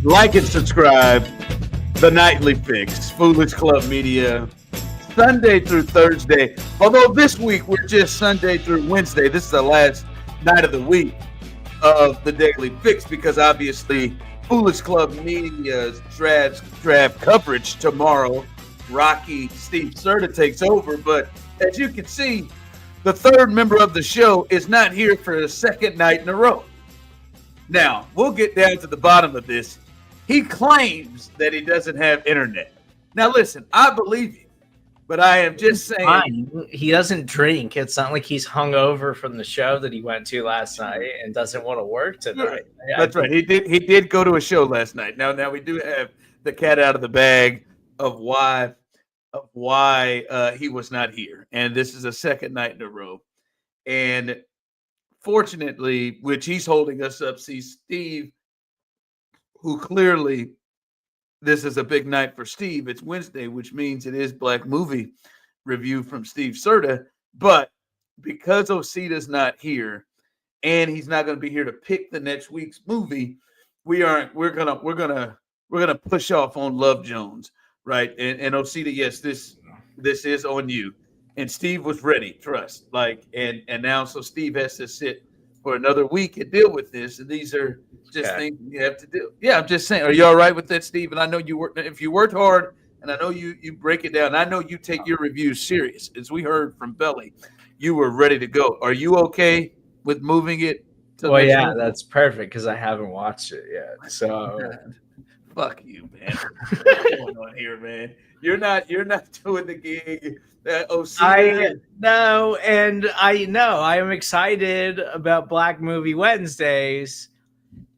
Like and subscribe. The Nightly Fix, Foolish Club Media, Sunday through Thursday. Although this week we're just Sunday through Wednesday. This is the last night of the week of the Daily Fix because obviously Foolish Club Media's draft coverage tomorrow. Rocky Steve Serda takes over. But as you can see, the third member of the show is not here for the second night in a row. Now, we'll get down to the bottom of this. He claims that he doesn't have internet. Now, listen, I believe you, but I am just saying. Fine. He doesn't drink. It's not like he's hungover from the show that he went to last night and doesn't want to work tonight. That's right. He did go to a show last night. Now we do have the cat out of the bag of why he was not here, and this is a second night in a row. And fortunately, which he's holding us up, see Steve, who clearly this is a big night for Steve. It's Wednesday, which means it is Black Movie Review from Steve Serda. But because Osita's not here and he's not going to be here to pick the next week's movie, we're gonna push off on Love Jones, right? And Osita, yes, this is on you. And Steve was ready, trust. And now so Steve has to sit for another week and deal with this. And these are just things you have to do. Yeah, I'm just saying. Are you all right with that, Steve? And I know you work. If you worked hard, and I know you break it down. I know you take your reviews serious. As we heard from Belly, you were ready to go. Are you okay with moving it? Well, yeah, that's perfect because I haven't watched it yet. So, fuck you, man. What's going on here, man? You're not doing the gig. I know, and I know I am excited about Black Movie Wednesdays.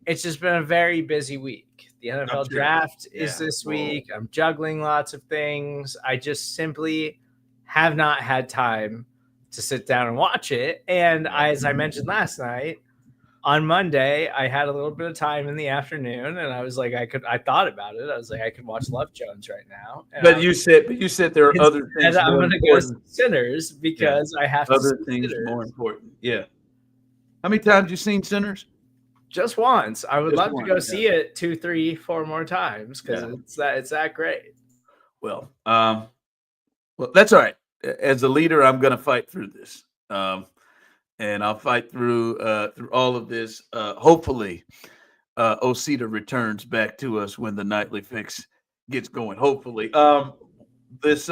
It's just been a very busy week. The NFL draft is this week. I'm juggling lots of things. I just simply have not had time to sit down and watch it. And as I mentioned last night, on Monday, I had a little bit of time in the afternoon, and I was like, I thought about it. I was like, I could watch Love Jones right now. But you said there are other things. And I'm going to go see Sinners because I have other things more important. Yeah. How many times have you seen Sinners? Just once. I would love to go see it 2, 3, 4 more times because it's that great. Well, that's all right. As a leader, I'm going to fight through this. And I'll fight through all of this. Hopefully, Osita returns back to us when the Nightly Fix gets going. Hopefully, this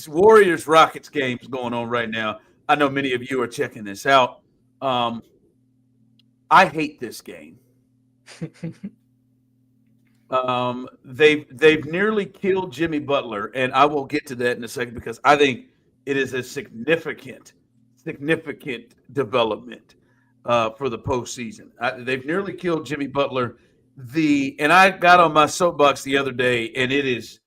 Warriors Rockets game is going on right now. I know many of you are checking this out. I hate this game. They've nearly killed Jimmy Butler, and I will get to that in a second because I think it is a significant development for the postseason. They've nearly killed Jimmy Butler. And I got on my soapbox the other day, and it is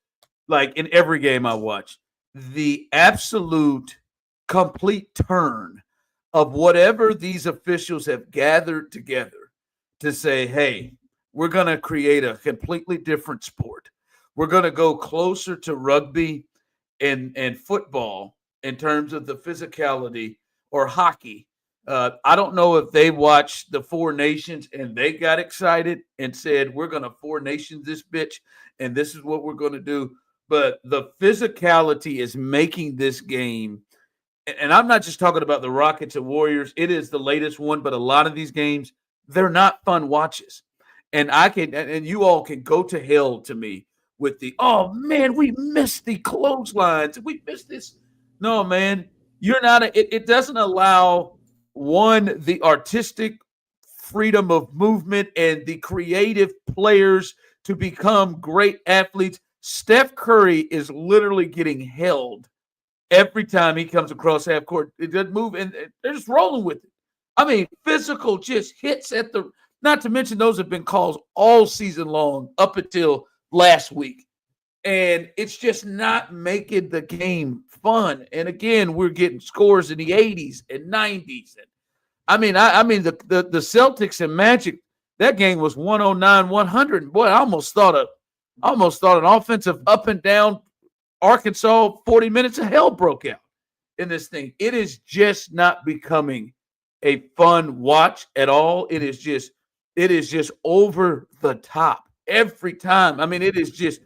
like in every game I watch, the absolute complete turn of whatever these officials have gathered together to say, hey, we're going to create a completely different sport. We're going to go closer to rugby and football in terms of the physicality, or hockey. I don't know if they watched the Four Nations and they got excited and said, we're going to Four Nations this bitch, and this is what we're going to do. But the physicality is making this game, and I'm not just talking about the Rockets and Warriors. It is the latest one, but a lot of these games, they're not fun watches. And you all can go to hell to me with oh man, we missed the clotheslines. We missed this. No, man. You're not. It doesn't allow the artistic freedom of movement and the creative players to become great athletes. Steph Curry is literally getting held every time he comes across half court. It doesn't move, and they're just rolling with it. I mean, physical just hits at the. Not to mention those have been calls all season long up until last week. And it's just not making the game fun. And again, we're getting scores in the 80s and 90s. And I mean, the Celtics and Magic, that game was 109-100. Boy, I almost thought an offensive up and down Arkansas 40 minutes of hell broke out in this thing. It is just not becoming a fun watch at all. It is just over the top. every time. I mean, it is just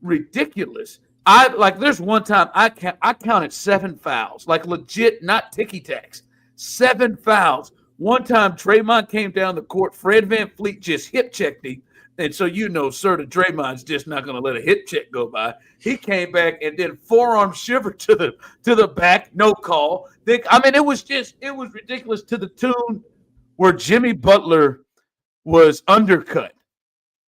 ridiculous. There's one time I counted 7 fouls, like legit, not ticky tacks. 7 fouls. One time Draymond came down the court, Fred VanVleet just hip checked him. And so Serda Draymond's just not going to let a hip check go by. He came back and then forearm shiver to the back, no call. It was ridiculous to the tune where Jimmy Butler was undercut.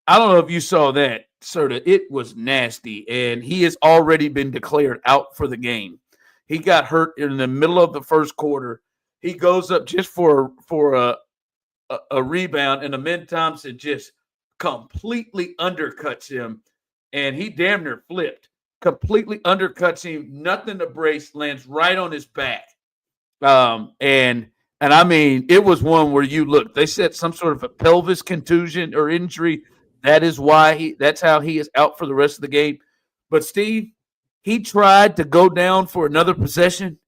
I don't know if you saw that, Serda. It was nasty, and he has already been declared out for the game. He got hurt in the middle of the first quarter. He goes up just for a rebound, and Amen Thompson just completely undercuts him, and he damn near flipped. Completely undercuts him, nothing to brace, lands right on his back. And I mean, it was one where they said some sort of a pelvis contusion or injury. That's how he is out for the rest of the game. But Steve, he tried to go down for another possession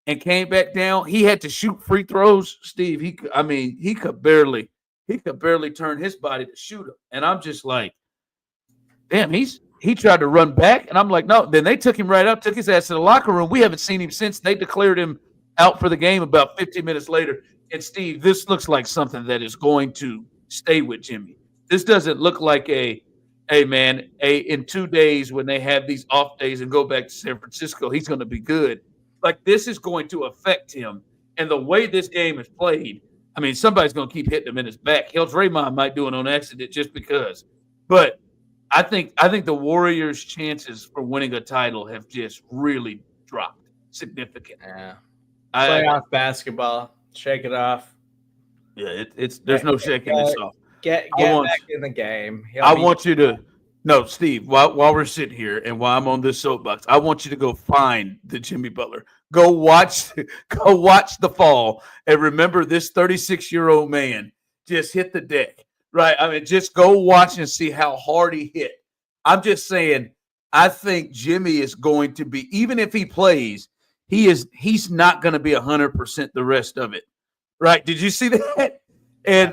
and came back down. He had to shoot free throws. Steve, he could barely turn his body to shoot him. And I'm just like, damn, he tried to run back. And I'm like, no. Then they took him right up, took his ass to the locker room. We haven't seen him since. They declared him out for the game about 15 minutes later. And Steve, this looks like something that is going to stay with Jimmy. This doesn't look like in 2 days when they have these off days and go back to San Francisco, he's going to be good. Like, this is going to affect him. And the way this game is played, I mean, somebody's going to keep hitting him in his back. Hell, Draymond might do it on accident just because. But I think the Warriors' chances for winning a title have just really dropped significantly. Yeah. Playoff basketball. Shake it off. Yeah, there's no shaking this off. Get back in the game. No, Steve, while we're sitting here and while I'm on this soapbox, I want you to go find the Jimmy Butler. Go watch the fall and remember this 36-year-old man just hit the deck, right? I mean, just go watch and see how hard he hit. I'm just saying, I think Jimmy is going to be, even if he plays, he's not going to be 100% the rest of it, right? Did you see that? And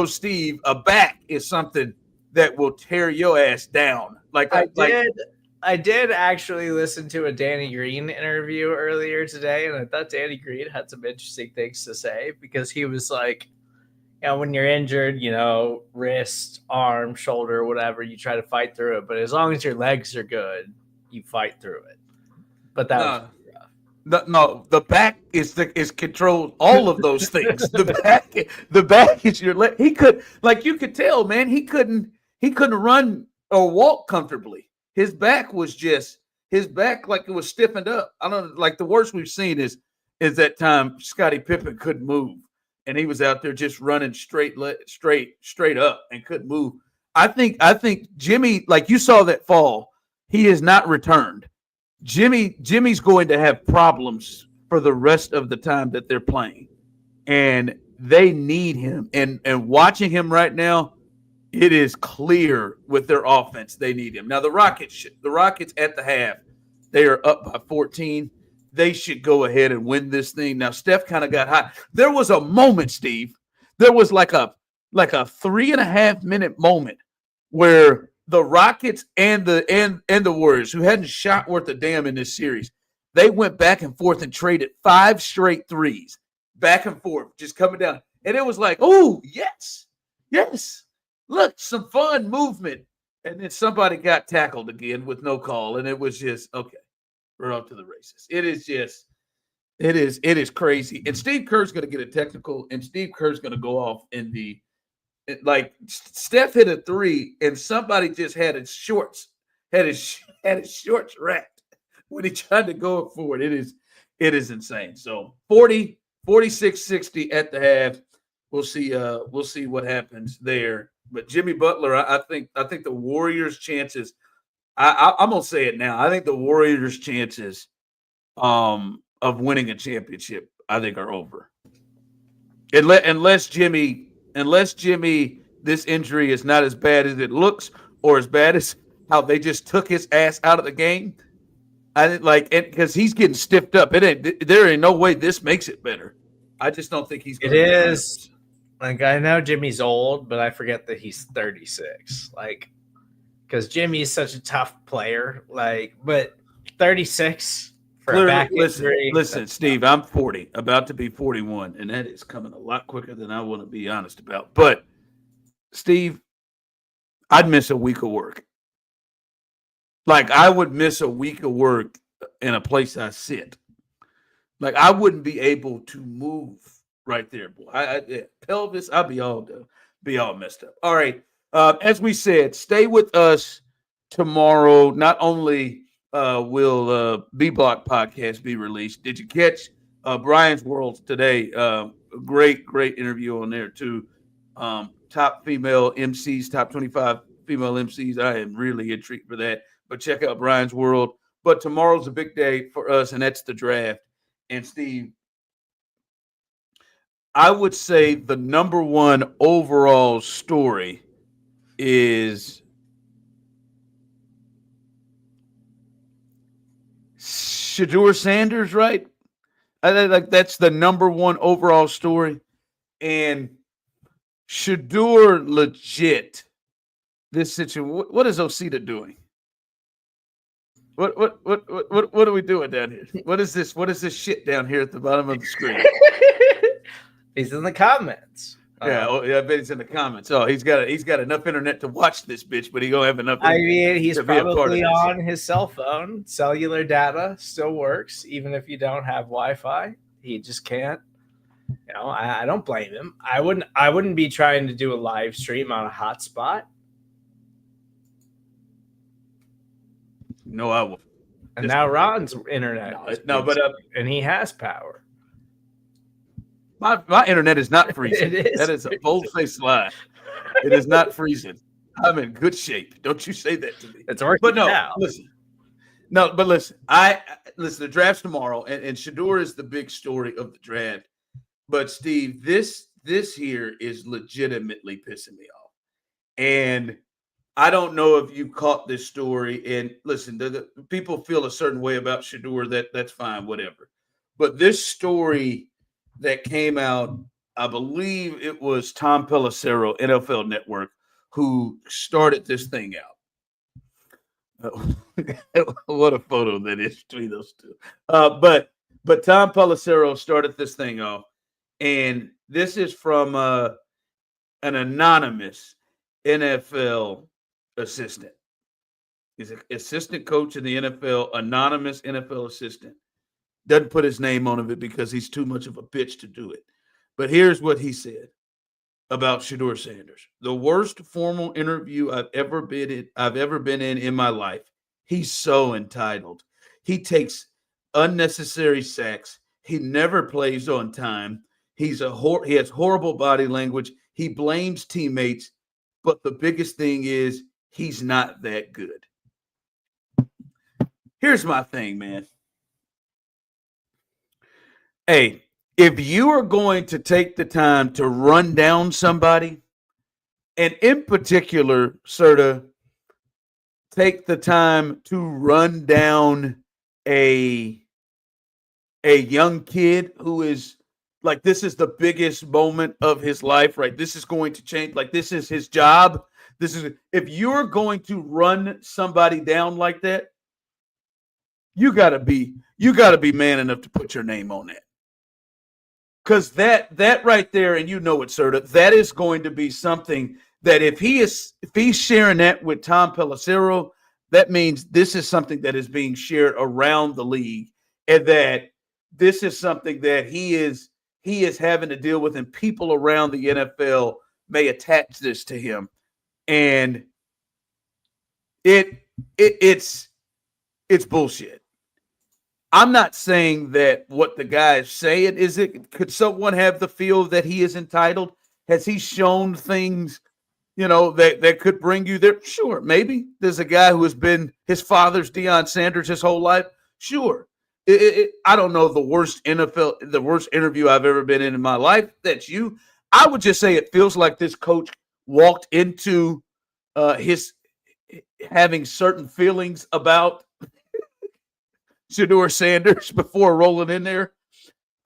Steve, a back is something that will tear your ass down. I did actually listen to a Danny Green interview earlier today, and I thought Danny Green had some interesting things to say because he was like, when you're injured, wrist, arm, shoulder, whatever, you try to fight through it. But as long as your legs are good, you fight through it. But that was No, the back is controlled all of those things. The back is your leg. He could, you could tell, man, he couldn't run or walk comfortably. His back like it was stiffened up. I don't know, the worst we've seen is that time Scottie Pippen couldn't move and he was out there just running straight up and couldn't move. I think Jimmy, like you saw that fall, he has not returned. Jimmy's going to have problems for the rest of the time that they're playing, and they need him. And watching him right now, it is clear with their offense they need him. Now the Rockets at the half, they are up by 14. They should go ahead and win this thing. Now Steph kind of got hot. There was a moment, Steve. There was like a 3.5 minute moment where the Rockets and the Warriors, who hadn't shot worth a damn in this series, they went back and forth and traded 5 straight threes, back and forth, just coming down. And it was like, oh, yes, look, some fun movement. And then somebody got tackled again with no call, and it was just, okay, we're off to the races. It is crazy. And Steve Kerr's going to get a technical, and Steve Kerr's going to go off in the, Steph hit a 3 and somebody just had his shorts wrapped when he tried to go for it. It is insane. So 46-60 at the half. We'll see what happens there. But Jimmy Butler, I think the Warriors' chances, I'm gonna say it now. I think the Warriors' chances of winning a championship, I think, are over. Unless Jimmy, this injury is not as bad as it looks, or as bad as how they just took his ass out of the game. I think because he's getting stiffed up. There ain't no way this makes it better. I just don't think he's going to. Like, I know Jimmy's old, but I forget that he's 36. Like, because Jimmy's such a tough player. Like, but 36 for a back injury. Listen, Steve, I'm 40, about to be 41, and that is coming a lot quicker than I want to be honest about. But, Steve, I'd miss a week of work. Like, I would miss a week of work in a place I sit. Like, I wouldn't be able to move right there, boy. Pelvis, I'd be all messed up. All right. As we said, stay with us tomorrow. Not only will B Block podcast be released. Did you catch Brian's World today? Great interview on there too. Top female MCs, top 25 female MCs. I am really intrigued for that. But check out Brian's World. But tomorrow's a big day for us, and that's the draft. And Steve, I would say the number one overall story is Shedeur Sanders, right? Like that's the number one overall story. And Shedeur legit this situation. What is Osita doing? What are we doing down here? What is this? What is this shit down here at the bottom of the screen? He's in the comments. Yeah, I bet he's in the comments. Oh, he's got enough internet to watch this bitch, but he don't have enough. I mean, he's probably on his cell phone. Cellular data still works, even if you don't have Wi-Fi. He just can't. You know, I don't blame him. I wouldn't be trying to do a live stream on a hotspot. No, I will. And now Ron's internet. And he has power. My internet is not freezing. That is a bold-faced lie. It is not freezing. I'm in good shape. Don't you say that to me. It's working. But no, now. listen. The draft's tomorrow, and Shedeur is the big story of the draft. But Steve, this here is legitimately pissing me off. And I don't know if you caught this story. And listen, the people feel a certain way about Shedeur. That's fine, whatever. But this story that came out, I believe it was Tom Pelissero, NFL Network, who started this thing out. What a photo that is between those two. But Tom Pelissero started this thing off, and this is from an anonymous NFL assistant. He's an assistant coach in the NFL, anonymous NFL assistant. Doesn't put his name on it because he's too much of a bitch to do it. But here's what he said about Shedeur Sanders. The worst formal interview I've ever been in my life. He's so entitled. He takes unnecessary sacks. He never plays on time. He has horrible body language. He blames teammates. But the biggest thing is he's not that good. Here's my thing, man. Hey, if you are going to take the time to run down somebody, and in particular, Serda, take the time to run down a young kid who is like, this is the biggest moment of his life, right? This is going to change. Like, this is his job. If you're going to run somebody down like that, you gotta be man enough to put your name on that. Because that right there, and you know it, Serda, that is going to be something that if he's sharing that with Tom Pelissero, that means this is something that is being shared around the league, and that this is something that he is having to deal with, and people around the NFL may attach this to him, and it's bullshit. I'm not saying that what the guy is saying is it. Could someone have the feel that he is entitled? Has he shown things, that could bring you there? Sure, maybe. There's a guy who has been his father's Deion Sanders his whole life. Sure. I don't know the worst interview I've ever been in my life. That's you. I would just say it feels like this coach walked into his having certain feelings about Shedeur Sanders before rolling in there.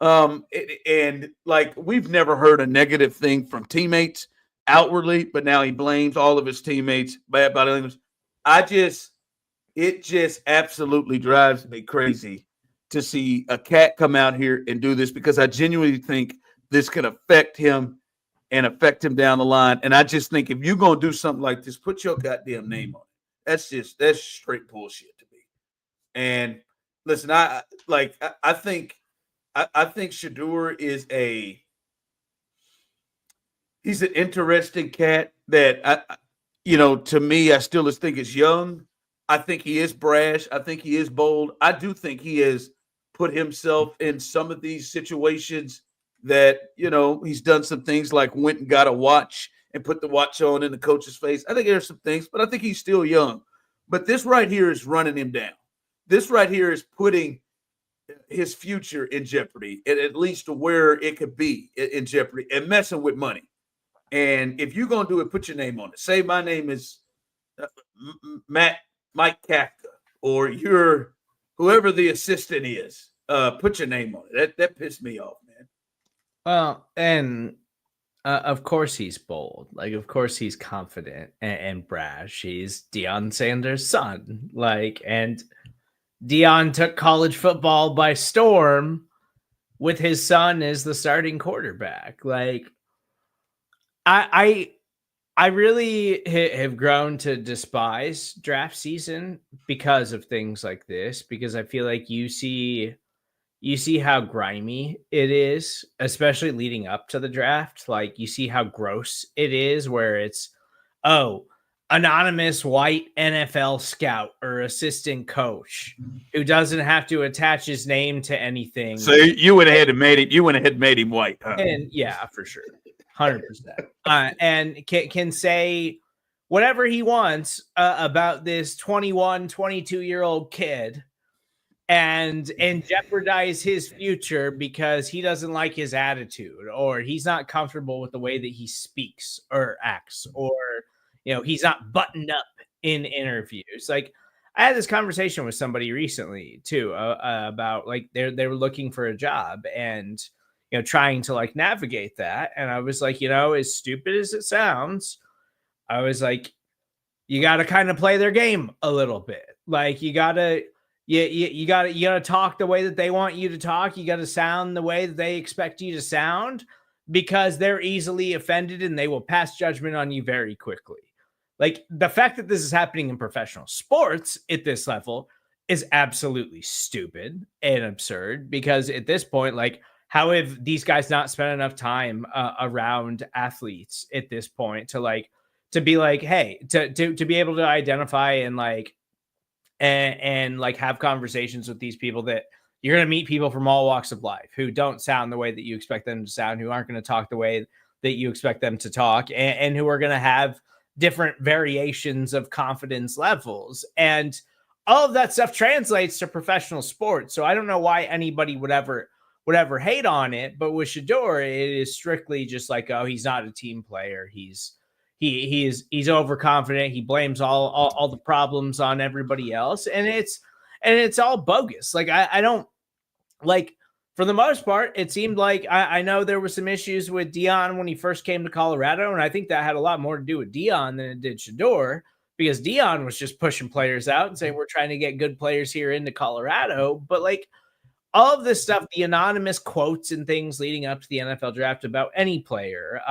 And like we've never heard a negative thing from teammates outwardly, but now he blames all of his teammates bad body language. It just absolutely drives me crazy to see a cat come out here and do this because I genuinely think this can affect him and affect him down the line. And I just think if you're gonna do something like this, put your goddamn name on it. That's straight bullshit to me. And listen, I think Shedeur is he's an interesting cat that to me, I still just think is young. I think he is brash. I think he is bold. I do think he has put himself in some of these situations that, he's done some things like went and got a watch and put the watch on in the coach's face. I think there's some things, but I think he's still young. But this right here is running him down. This right here is putting his future in jeopardy, at least to where it could be in jeopardy, and messing with money. And if you're going to do it, put your name on it. Say my name is Mike Kafka, or you're whoever the assistant is. Put your name on it. That pissed me off, man. Well, and of course he's bold. Like, of course he's confident and brash. He's Deion Sanders' son. And Deion took college football by storm with his son as the starting quarterback. I really have grown to despise draft season because of things like this, because I feel like you see how grimy it is, especially leading up to the draft. Like, you see how gross it is, where it's, anonymous white NFL scout or assistant coach who doesn't have to attach his name to anything. So you went ahead and made it. You went ahead and made him white, huh? And yeah, for sure. 100%. And can say whatever he wants about this 21, 22-year-old kid and jeopardize his future because he doesn't like his attitude, or he's not comfortable with the way that he speaks or acts, or he's not buttoned up in interviews. Like, I had this conversation with somebody recently too about they were looking for a job and trying to navigate that. And I was like, as stupid as it sounds, I was like, you got to kind of play their game a little bit. You got to talk the way that they want you to talk. You got to sound the way that they expect you to sound, because they're easily offended and they will pass judgment on you very quickly. The fact that this is happening in professional sports at this level is absolutely stupid and absurd, because at this point, how have these guys not spent enough time around athletes at this point to be hey, to be able to identify and have conversations with these people, that you're going to meet people from all walks of life who don't sound the way that you expect them to sound, who aren't going to talk the way that you expect them to talk, and who are going to have different variations of confidence levels. And all of that stuff translates to professional sports. So I don't know why anybody would ever hate on it. But with Shedeur, it is strictly just he's not a team player. He's overconfident. He blames all the problems on everybody else. And it's all bogus. I don't for the most part, it seemed like I know there were some issues with Deion when he first came to Colorado. And I think that had a lot more to do with Deion than it did Shedeur, because Deion was just pushing players out and saying, we're trying to get good players here into Colorado. But all of this stuff, the anonymous quotes and things leading up to the NFL draft about any player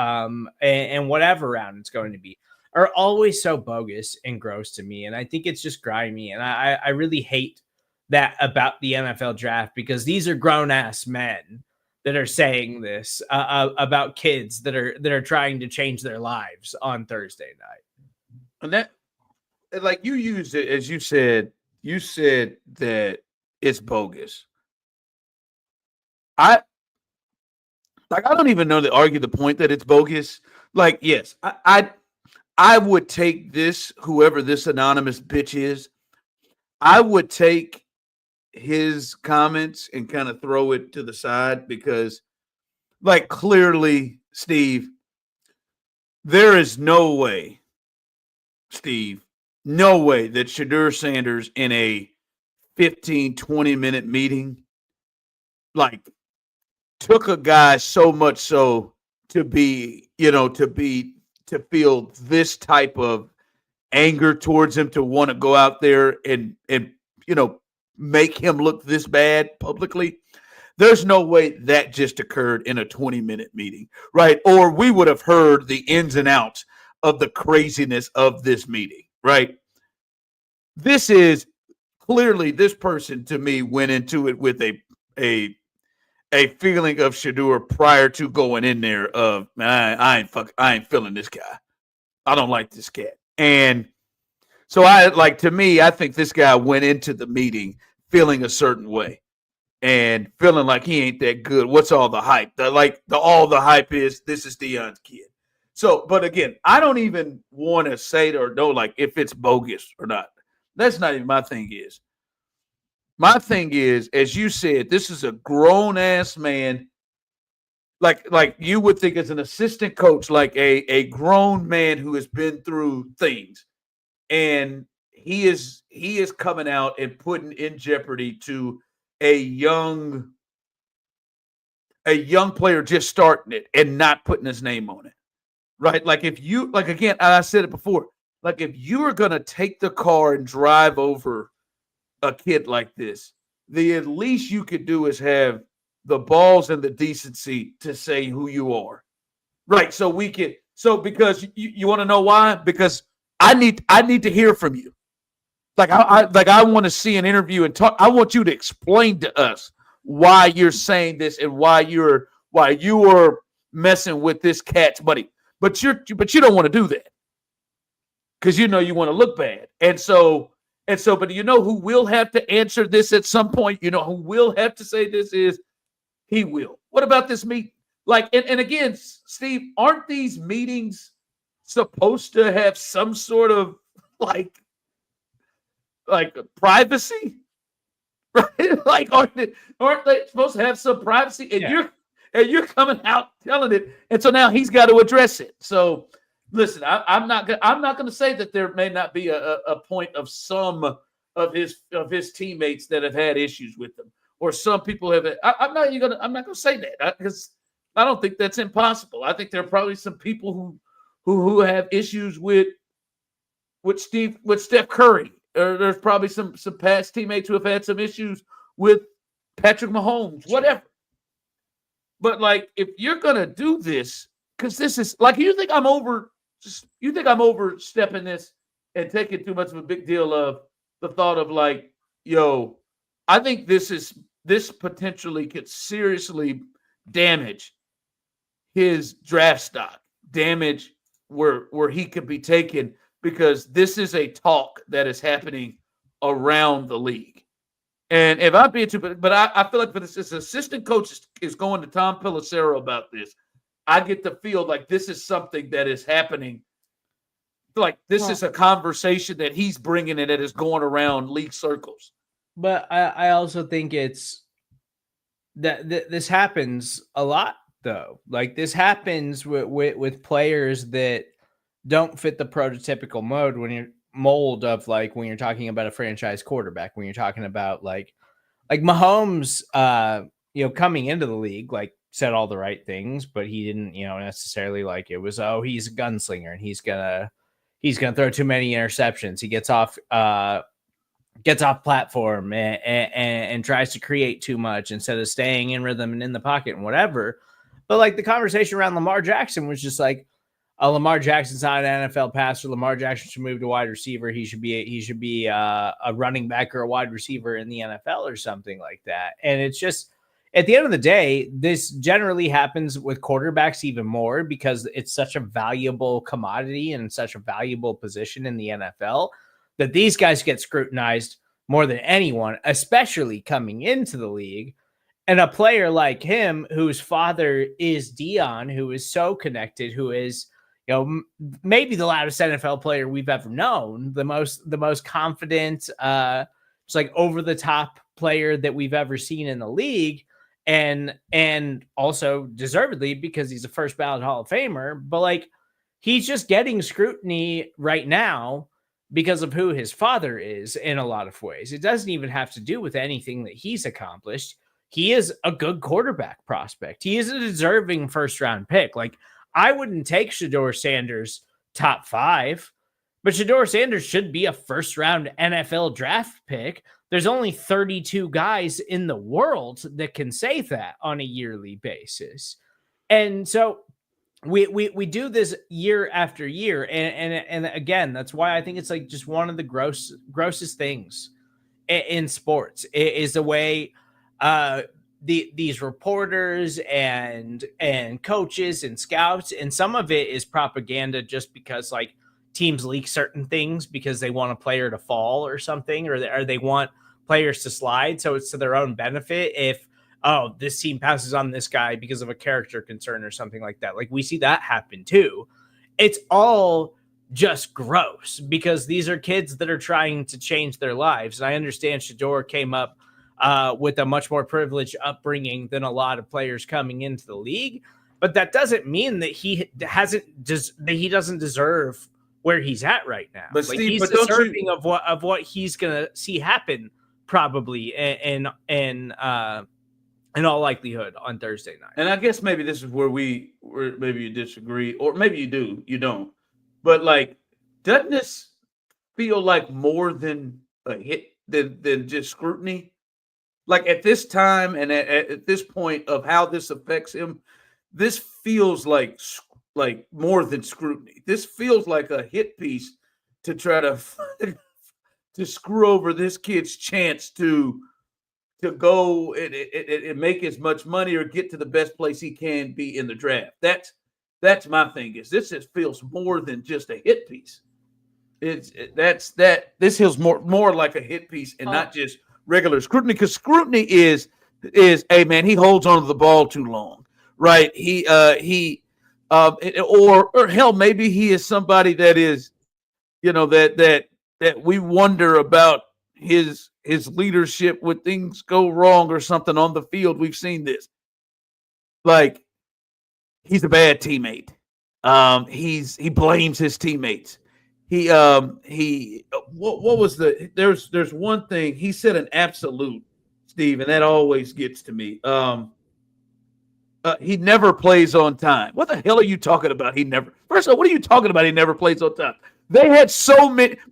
and whatever round it's going to be, are always so bogus and gross to me. And I think it's just grimy. And I really hate that about the NFL draft, because these are grown ass men that are saying this about kids that are trying to change their lives on Thursday night. And that, you used it, as you said that it's bogus. I don't even know to argue the point that it's bogus. Yes, I would take this, whoever this anonymous bitch is, I would take his comments and kind of throw it to the side, because clearly, Steve, there is no way that Shedeur Sanders in a 15-20 minute meeting took a guy so much so to be, to feel this type of anger towards him, to want to go out there and you know make him look this bad publicly. There's no way that just occurred in a 20-minute meeting, right? Or we would have heard the ins and outs of the craziness of this meeting, right? This is clearly, this person to me went into it with a feeling of Shedeur prior to going in there of, man, I ain't feeling this guy. I don't like this cat. And so I think this guy went into the meeting feeling a certain way and feeling like he ain't that good. What's all the hype? All the hype is this is Deion's kid. So, but again, I don't even want to say or know like if it's bogus or not. That's not even my thing is. My thing is, as you said, this is a grown ass man. Like you would think as an assistant coach, like a grown man who has been through things. And he is coming out and putting in jeopardy to a young player just starting it and not putting his name on it. Right? Like if you again, I said it before, like if you are gonna take the car and drive over a kid like this, the at least you could do is have the balls and the decency to say who you are. Right. So because you want to know why? Because I need to hear from you. I want to see an interview and talk. I want you to explain to us why you're saying this and why you are messing with this cat's buddy. But you don't want to do that because you want to look bad. But you know who will have to answer this at some point? You know who will have to say this is he will. What about this meeting? And again, Steve, aren't these meetings supposed to have some sort of like privacy? Right? Aren't they supposed to have some privacy? And you're coming out telling it, and so now he's got to address it. So listen, I'm not going to say that there may not be a point of some of his teammates that have had issues with him, or some people have. I'm not going to say that because I don't think that's impossible. I think there are probably some people who have issues with Steph Curry, or there's probably some past teammates who have had some issues with Patrick Mahomes, whatever. But if you're going to do this, because this is you think I'm overstepping this and taking too much of a big deal of the thought of I think this potentially could seriously damage his draft stock, damage where he could be taken, because this is a talk that is happening around the league. And if I'm being too, but I feel like for this assistant coach is going to Tom Pelissero about this, I get the feel like this is something that is happening. This is a conversation that he's bringing in that is going around league circles. But I also think it's that this happens a lot, though. This happens with players that don't fit the prototypical mold of when you're talking about a franchise quarterback, when you're talking about like Mahomes, coming into the league, said all the right things, but he didn't, necessarily it was, he's a gunslinger and he's gonna throw too many interceptions. He gets off platform and tries to create too much instead of staying in rhythm and in the pocket and whatever. But the conversation around Lamar Jackson was just Lamar Jackson's not an NFL passer. Lamar Jackson should move to wide receiver. He should be a running back or a wide receiver in the NFL or something like that. And it's just, at the end of the day, this generally happens with quarterbacks even more because it's such a valuable commodity and such a valuable position in the NFL that these guys get scrutinized more than anyone, especially coming into the league. And a player like him, whose father is Deion, who is so connected, who is, maybe the loudest NFL player we've ever known, the most confident, just over the top player that we've ever seen in the league, and also deservedly because he's a first ballot Hall of Famer. But he's just getting scrutiny right now because of who his father is in a lot of ways. It doesn't even have to do with anything that he's accomplished. he is a good quarterback prospect. He is a deserving first-round pick. Like, I wouldn't take Shedeur Sanders top 5, but Shedeur Sanders should be a first-round NFL draft pick. There's only 32 guys in the world that can say that on a yearly basis. And so we do this year after year. And again, that's why I think it's like just one of the grossest things in sports is the way these reporters and coaches and scouts, and some of it is propaganda just because like teams leak certain things because they want a player to fall or something, or they want players to slide. So it's to their own benefit if, oh, this team passes on this guy because of a character concern or something like that. Like we see that happen too. It's all just gross because these are kids that are trying to change their lives. And I understand Shedeur came up with a much more privileged upbringing than a lot of players coming into the league, but that doesn't mean that he doesn't deserve where he's at right now. But like, Steve, he's deserving of what he's gonna see happen probably in all likelihood on Thursday night. And I guess maybe this is where maybe you disagree, or maybe you don't. But like, doesn't this feel like more than a hit than just scrutiny? Like at this time and at this point of how this affects him, this feels like more than scrutiny. This feels like a hit piece to try to screw over this kid's chance to go and make as much money or get to the best place he can be in the draft. That's my thing. Is this just feels more than just a hit piece? This feels more like a hit piece and not just regular scrutiny, because scrutiny is hey man, he holds onto the ball too long, right? Or hell, maybe he is somebody that is, that we wonder about his leadership when things go wrong or something on the field. We've seen this. Like, he's a bad teammate. He blames his teammates. What was there's one thing he said, an absolute, Steve, and that always gets to me. He never plays on time. What the hell are you talking about? First of all, what are you talking about? He never plays on time. They had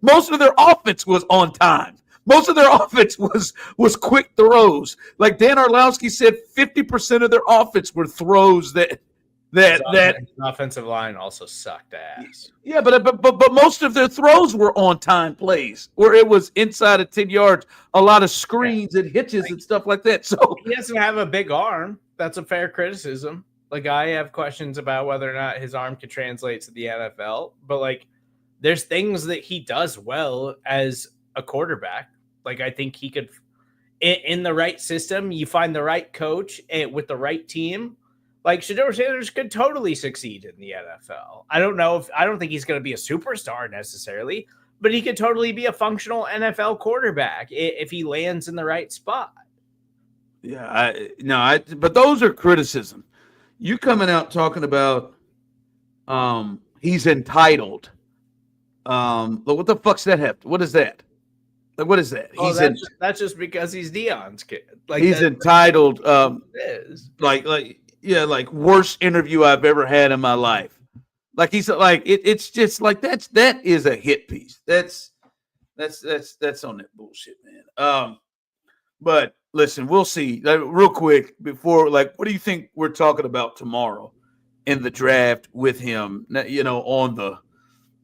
most of their offense was on time. Most of their offense was quick throws. Like Dan Orlowski said, 50% of their offense were throws that offensive line also sucked ass. Yeah, but most of their throws were on time plays where it was inside of 10 yards, a lot of screens and hitches and stuff like that. So he doesn't have a big arm. That's a fair criticism. Like, I have questions about whether or not his arm could translate to the NFL, but like, there's things that he does well as a quarterback. Like, I think he could, in the right system, you find the right coach with the right team. Like, Shedeur Sanders could totally succeed in the NFL. I don't think he's going to be a superstar necessarily, but he could totally be a functional NFL quarterback if he lands in the right spot. Yeah, but those are criticism. You coming out talking about he's entitled. What the fuck's that have? What is that? Like, what is that? That's just because he's Deion's kid. Like, he's entitled. Like worst interview I've ever had in my life. Like, he's like it's just like that is a hit piece. That's on that bullshit, man. But listen, we'll see. Real quick before, like, what do you think we're talking about tomorrow in the draft with him? On the,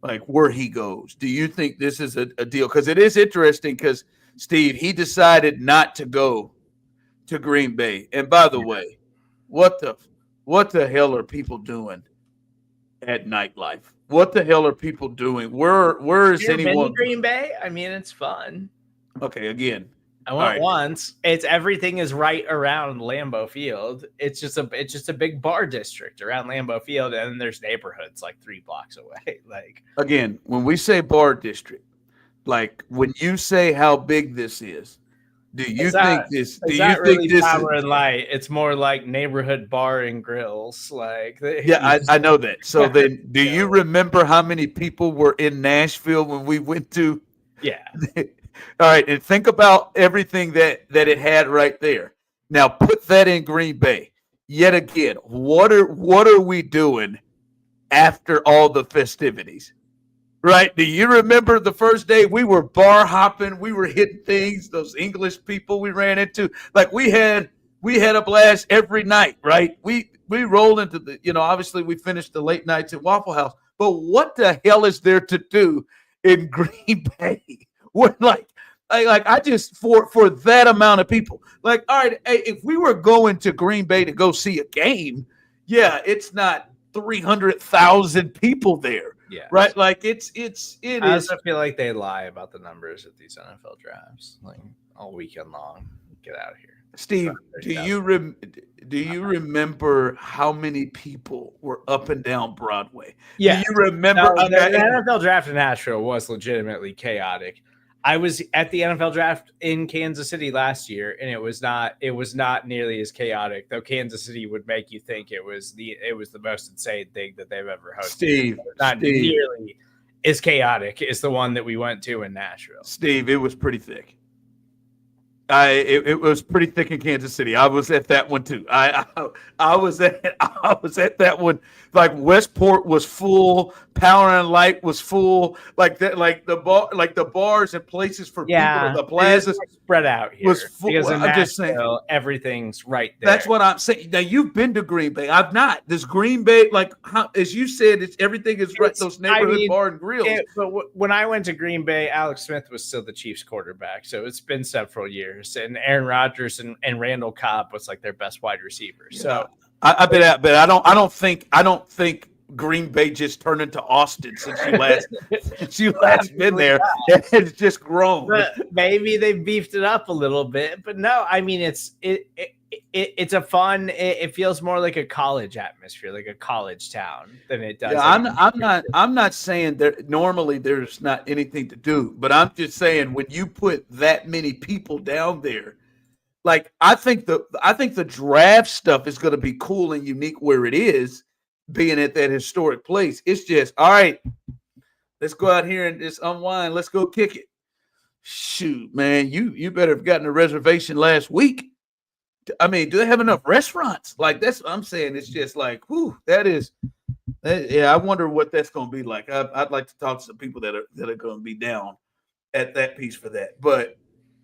like, where he goes. Do you think this is a deal? Because it is interesting. Because Steve, he decided not to go to Green Bay. And by the way, what the hell are people doing at nightlife? What the hell are people doing? Where is anyone? Been to Green Bay? I mean, it's fun. Okay, again. I went once. It's everything is right around Lambeau Field. It's just a big bar district around Lambeau Field, and then there's neighborhoods like 3 blocks away. Like, again, when we say bar district, like when you say how big this is, do you think this? Do you think this power and light? It's more like neighborhood bar and grills. Like, yeah, I know that. So then, do you remember how many people were in Nashville when we went to? Yeah. All right, and think about everything that it had right there. Now put that in Green Bay. Yet again, what are we doing after all the festivities? Right? Do you remember the first day we were bar hopping, we were hitting things, those English people we ran into? Like we had a blast every night, right? We rolled into the, obviously we finished the late nights at Waffle House. But what the hell is there to do in Green Bay? What I just for that amount of people. Like, all right, hey, if we were going to Green Bay to go see a game, yeah, it's not 300,000 people there. Yeah. Right. Like it I also feel like they lie about the numbers at these NFL drafts, like all weekend long. Get out of here. Steve, do you remember how many people were up and down Broadway? Yeah. Do you remember? The NFL draft in Nashville was legitimately chaotic. I was at the NFL draft in Kansas City last year, and it was not nearly as chaotic. Though Kansas City would make you think it was the most insane thing that they've ever hosted. Not nearly as chaotic as the one that we went to in Nashville. Steve, it was pretty thick. It was pretty thick in Kansas City. I was at that one too. I was at that one. Like Westport was full, Power and Light was full. Like that, like the bars and places for people. The plazas spread out here was full. Because in I'm just saying, everything's right there. That's what I'm saying. Now you've been to Green Bay. I've not. This Green Bay, as you said, everything is right. Those neighborhood bar and grills. But when I went to Green Bay, Alex Smith was still the Chiefs quarterback. So it's been several years, and Aaron Rodgers and Randall Cobb was like their best wide receiver. Yeah. So I don't think Green Bay just turned into Austin since you last been there. It's just grown. But maybe they beefed it up a little bit. But no, I mean it's a fun. It feels more like a college atmosphere, like a college town, than it does. Yeah, I'm not saying that normally there's not anything to do, but I'm just saying when you put that many people down there. Like I think the draft stuff is going to be cool and unique where it is, being at that historic place. It's just all right. Let's go out here and just unwind. Let's go kick it. Shoot, man, you better have gotten a reservation last week. I mean, do they have enough restaurants? Like that's what I'm saying. It's just like, whew, yeah. I wonder what that's going to be like. I'd like to talk to some people that are going to be down at that piece for that, but.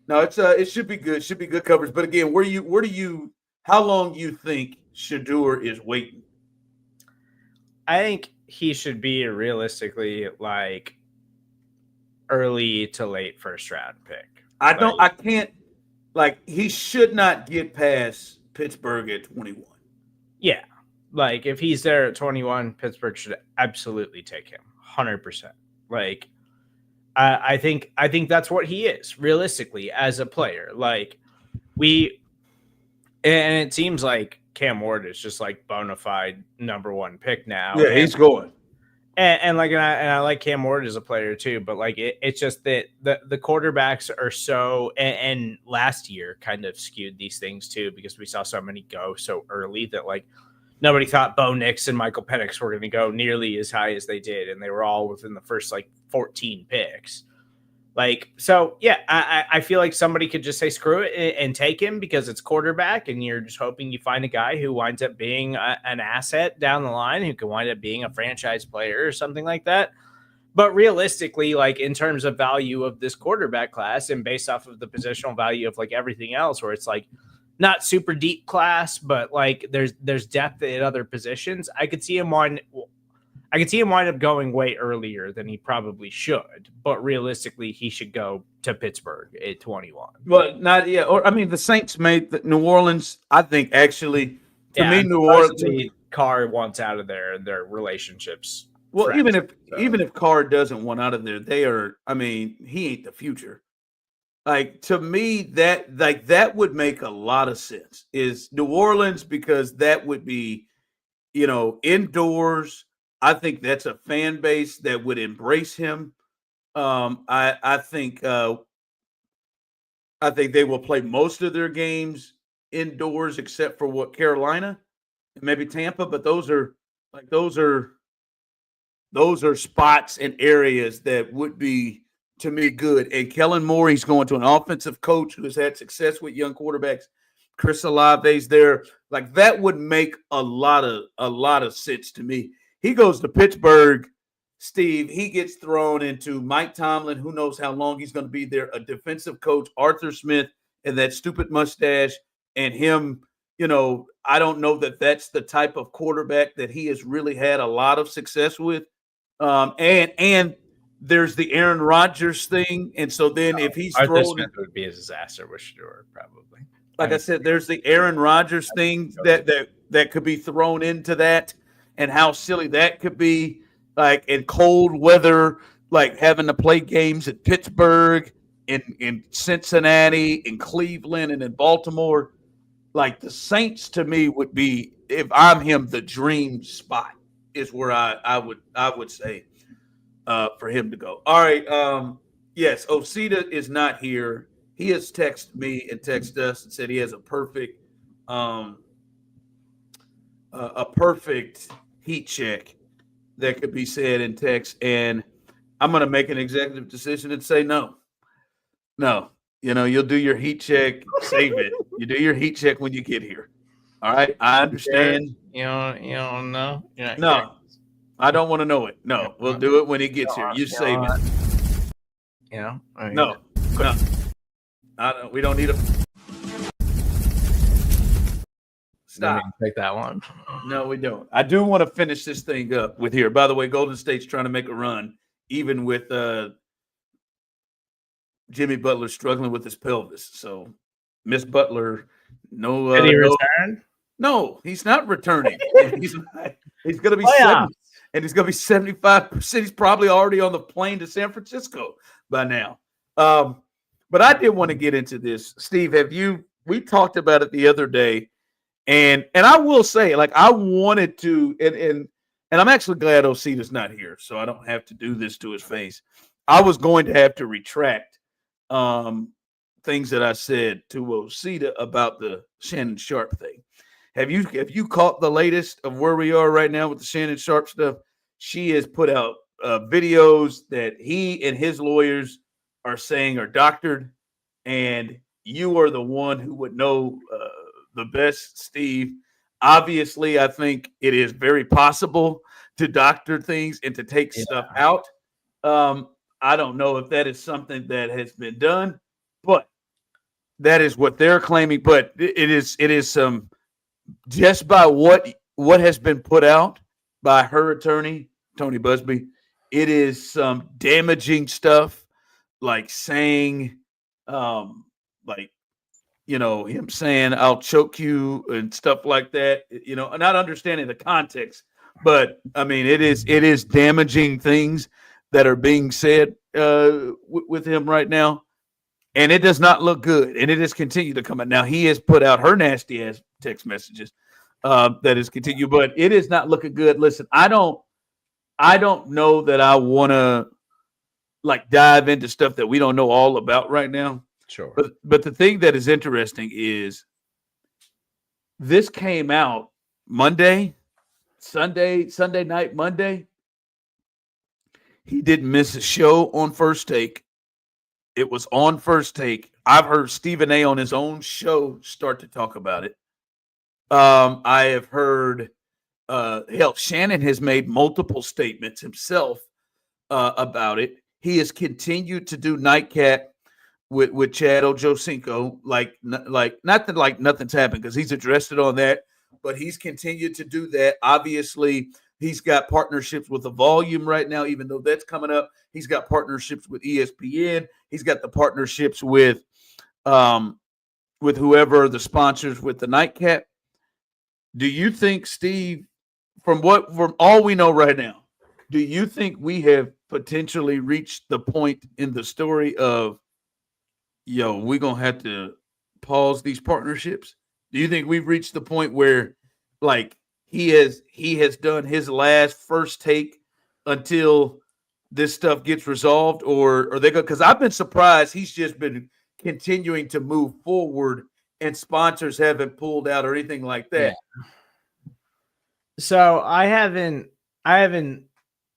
No, it should be good. Should be good coverage. But again, how long you think Shedeur is waiting? I think he should be realistically like early to late first round pick. He should not get past Pittsburgh at 21. Yeah. Like if he's there at 21, Pittsburgh should absolutely take him 100%. Like, I think that's what he is realistically as a player. Like and it seems like Cam Ward is just like bona fide number one pick now. Yeah, he's going. And I like Cam Ward as a player too, but like it's just that the quarterbacks are so and last year kind of skewed these things too because we saw so many go so early that like nobody thought Bo Nix and Michael Penix were going to go nearly as high as they did, and they were all within the first like 14 picks. Like, so yeah, I feel like somebody could just say screw it and take him because it's quarterback, and you're just hoping you find a guy who winds up being an asset down the line, who can wind up being a franchise player or something like that. But realistically, like in terms of value of this quarterback class and based off of the positional value of like everything else, where it's like not super deep class, but like there's depth at other positions. I could see him wind up going way earlier than he probably should. But realistically, he should go to Pittsburgh at 21. Well, not yeah. Or I mean, the Saints made New Orleans. I think actually, to me, New Orleans. Carr wants out of there, and their relationships. Well, even if Carr doesn't want out of there, they are. I mean, he ain't the future. Like to me, that would make a lot of sense. Is New Orleans because that would be, indoors. I think that's a fan base that would embrace him. I think they will play most of their games indoors, except for Carolina and maybe Tampa. But those are spots and areas that would be, to me, good. And Kellen Moore, he's going to an offensive coach who has had success with young quarterbacks. Chris Olave's there. Like that would make a lot of sense to me. He goes to Pittsburgh, Steve. He gets thrown into Mike Tomlin. Who knows how long he's going to be there? A defensive coach, Arthur Smith, and that stupid mustache, and him. I don't know that that's the type of quarterback that he has really had a lot of success with. And there's the Aaron Rodgers thing, and so then if he's Arthur thrown, Smith would be a disaster with Shedeur, probably. like I said, there's the Aaron Rodgers thing that could be thrown into that, and how silly that could be. Like in cold weather, like having to play games at Pittsburgh, in Cincinnati, in Cleveland, and in Baltimore. Like the Saints to me would be, if I'm him, the dream spot is where I would say for him to go. All right. Yes, Osita is not here. He has texted me and texted us and said he has a perfect heat check that could be said in text. And I'm going to make an executive decision and say no. You'll do your heat check, save it. You do your heat check when you get here. All right, I understand. You don't know. No, I don't want to know it. No, we'll do it when he gets here. You save it. No. We don't need a. Stop. Take that one. No, we don't. I do want to finish this thing up with here. By the way, Golden State's trying to make a run, even with Jimmy Butler struggling with his pelvis. So, Miss Butler, no. Did he return? No, he's not returning. He's going to be 70, and he's going to be 75%. He's probably already on the plane to San Francisco by now. But I did want to get into this. Steve, we talked about it the other day, and I will say, like, I wanted to, and I'm actually glad Osita's not here, so I don't have to do this to his face. I was going to have to retract things that I said to Osita about the Shannon Sharp thing. Have you caught the latest of where we are right now with the Shannon Sharp stuff? She has put out videos that he and his lawyers are saying are doctored, and you are the one who would know the best, Steve. Obviously, I think it is very possible to doctor things and to take stuff out. I don't know if that is something that has been done, but that is what they're claiming. But it is some just by what has been put out by her attorney, Tony Busby. It is some damaging stuff, like saying, him saying, "I'll choke you" and stuff like that. Not understanding the context, but I mean, it is damaging things that are being said with him right now, and it does not look good. And it has continued to come out. Now he has put out her nasty ass text messages that has continued, but it is not looking good. Listen, I don't know that I want to like dive into stuff that we don't know all about right now. Sure. But the thing that is interesting is this came out Sunday night, Monday. He didn't miss a show on First Take. It was on First Take. I've heard Stephen A. on his own show start to talk about it. I have heard Shannon has made multiple statements himself about it. He has continued to do Nightcat with Chad Ochocinco, like not that like nothing's happened, because he's addressed it on that, but he's continued to do that. Obviously, he's got partnerships with The Volume right now, even though that's coming up. He's got partnerships with ESPN. He's got the partnerships with whoever the sponsors with the Nightcat. Do you think, Steve, from all we know right now, do you think we have potentially reached the point in the story of, we're going to have to pause these partnerships? Do you think we've reached the point where, like, he has done his last First Take until this stuff gets resolved, or are they going? Because I've been surprised he's just been continuing to move forward and sponsors haven't pulled out or anything like that. Yeah. So I haven't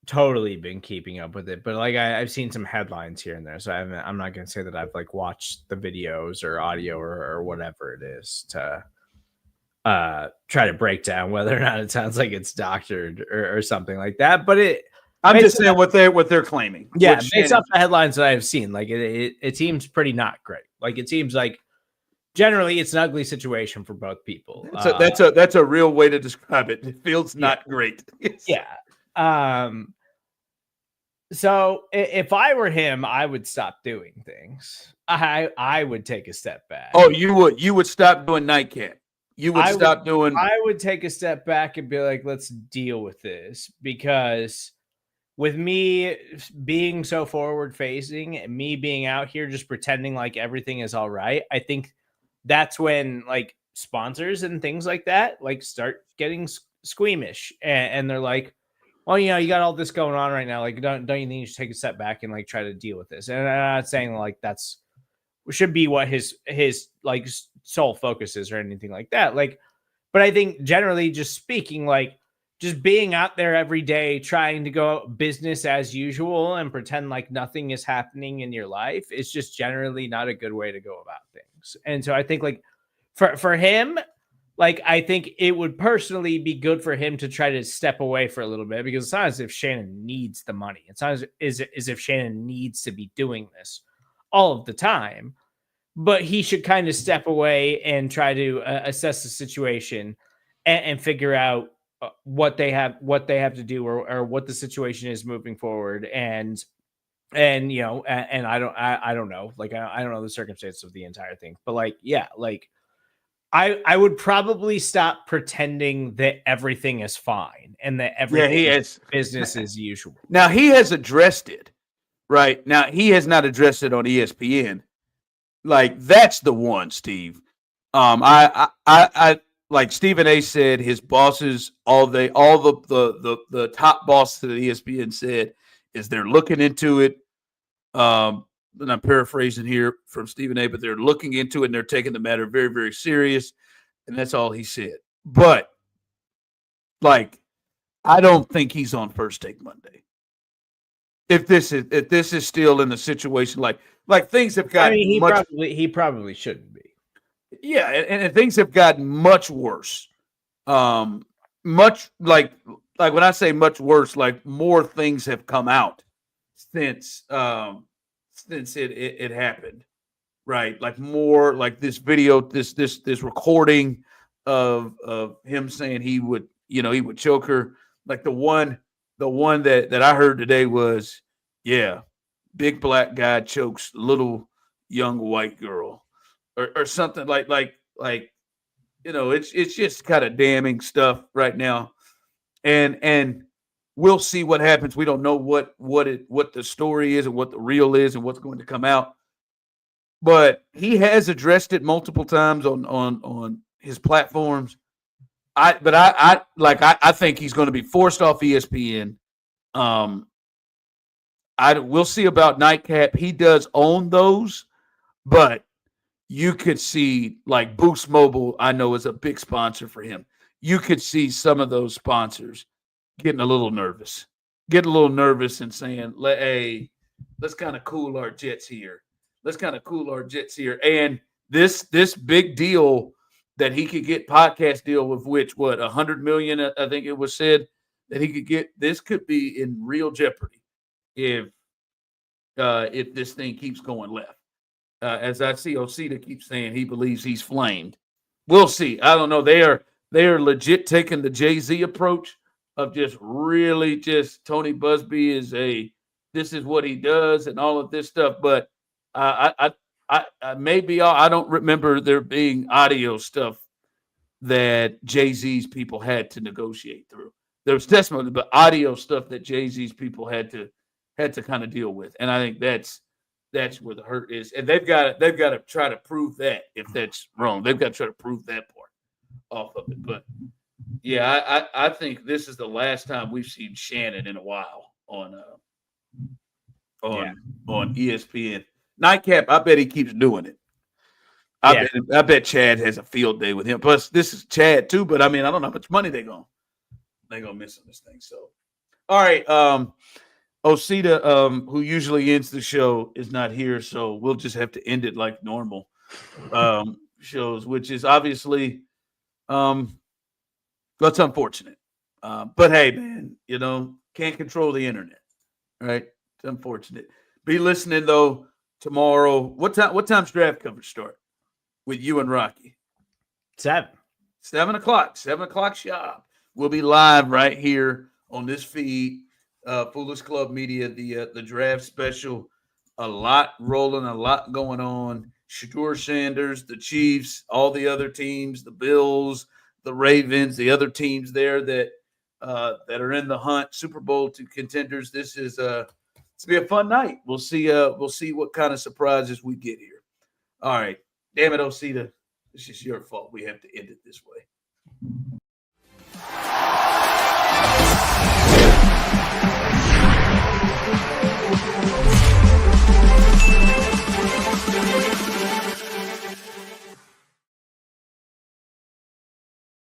totally been keeping up with it, but like I've seen some headlines here and there, so I'm not gonna say that I've like watched the videos or audio or whatever it is to try to break down whether or not it sounds like it's doctored or something like that. But I'm just saying what they're claiming. Yeah, based off the headlines that I've seen, like it seems pretty not great. Like it seems like generally it's an ugly situation for both people. That's a real way to describe it. It feels not great. Yeah. So if I were him, I would stop doing things. I would take a step back. Oh, you would stop doing Nightcap. You would stop doing. I would take a step back and be like, let's deal with this, because with me being so forward facing and me being out here just pretending like everything is all right, I think that's when like sponsors and things like that like start getting squeamish, and they're like, well, you know, you got all this going on right now. Like, don't you think you should take a step back and like try to deal with this? And I'm not saying like that's should be what his like sole focus is or anything like that. Like, but I think generally just speaking, like just being out there every day, trying to go business as usual and pretend like nothing is happening in your life is just generally not a good way to go about things. And so I think like for him, like, I think it would personally be good for him to try to step away for a little bit, because it's not as if Shannon needs the money. It's not as if Shannon needs to be doing this all of the time, but he should kind of step away and try to assess the situation and figure out what they have to do or what the situation is moving forward. And you know, and I don't know, like, I don't know the circumstances of the entire thing, but like, yeah, like, I would probably stop pretending that everything is fine and that everything is business as usual. Now he has addressed it, right? Now he has not addressed it on ESPN. Like, that's the one, Steve. I like Stephen A. said his bosses, all the top bosses of the ESPN said is they're looking into it. And I'm paraphrasing here from Stephen A., but they're looking into it and they're taking the matter very, very serious. And that's all he said. But, like, I don't think he's on First Take Monday. If this is still in the situation, like things have gotten he probably shouldn't be. Yeah, and things have gotten much worse. Much like when I say much worse, like more things have come out since it happened, right? Like more, like this video, this recording of him saying he would choke her. Like the one that I heard today was, yeah, big black guy chokes little young white girl, or something like it's just kind of damning stuff right now, and we'll see what happens. We don't know what the story is and what the real is and what's going to come out. But he has addressed it multiple times on his platforms. I think he's going to be forced off ESPN. We'll see about Nightcap. He does own those, but you could see like Boost Mobile, I know, is a big sponsor for him. You could see some of those sponsors getting a little nervous and saying, hey, let's kind of cool our jets here. And this big deal that he could get, podcast deal with which, $100 million, I think it was said that he could get, this could be in real jeopardy if this thing keeps going left. As I see Osita keeps saying he believes he's flamed. We'll see. I don't know. They are legit taking the Jay-Z approach of just really just Tony Busby this is what he does and all of this stuff. But I don't remember there being audio stuff that Jay-Z's people had to negotiate through. There was testimony, but audio stuff that Jay-Z's people had to kind of deal with. And I think that's where the hurt is. And they've got to try to prove that if that's wrong. They've got to try to prove that part off of it. But yeah, I think this is the last time we've seen Shannon in a while on ESPN. Nightcap, I bet he keeps doing it. I bet Chad has a field day with him. Plus, this is Chad too, but I mean, I don't know how much money they're gonna miss on this thing. So All right. Osita, who usually ends the show, is not here, so we'll just have to end it like normal shows, which is obviously that's unfortunate. But hey, man, can't control the internet, right? It's unfortunate. Be listening though tomorrow. What time's draft coverage start with you and Rocky? 7. 7 o'clock. 7 o'clock sharp. We'll be live right here on this feed. Foolish Club Media, the draft special. A lot rolling, a lot going on. Shedeur Sanders, the Chiefs, all the other teams, the Bills, the Ravens, the other teams there that are in the hunt, Super Bowl contenders. This is it's gonna be a fun night. We'll see what kind of surprises we get here. All right, damn it, Osita, this is your fault. We have to end it this way.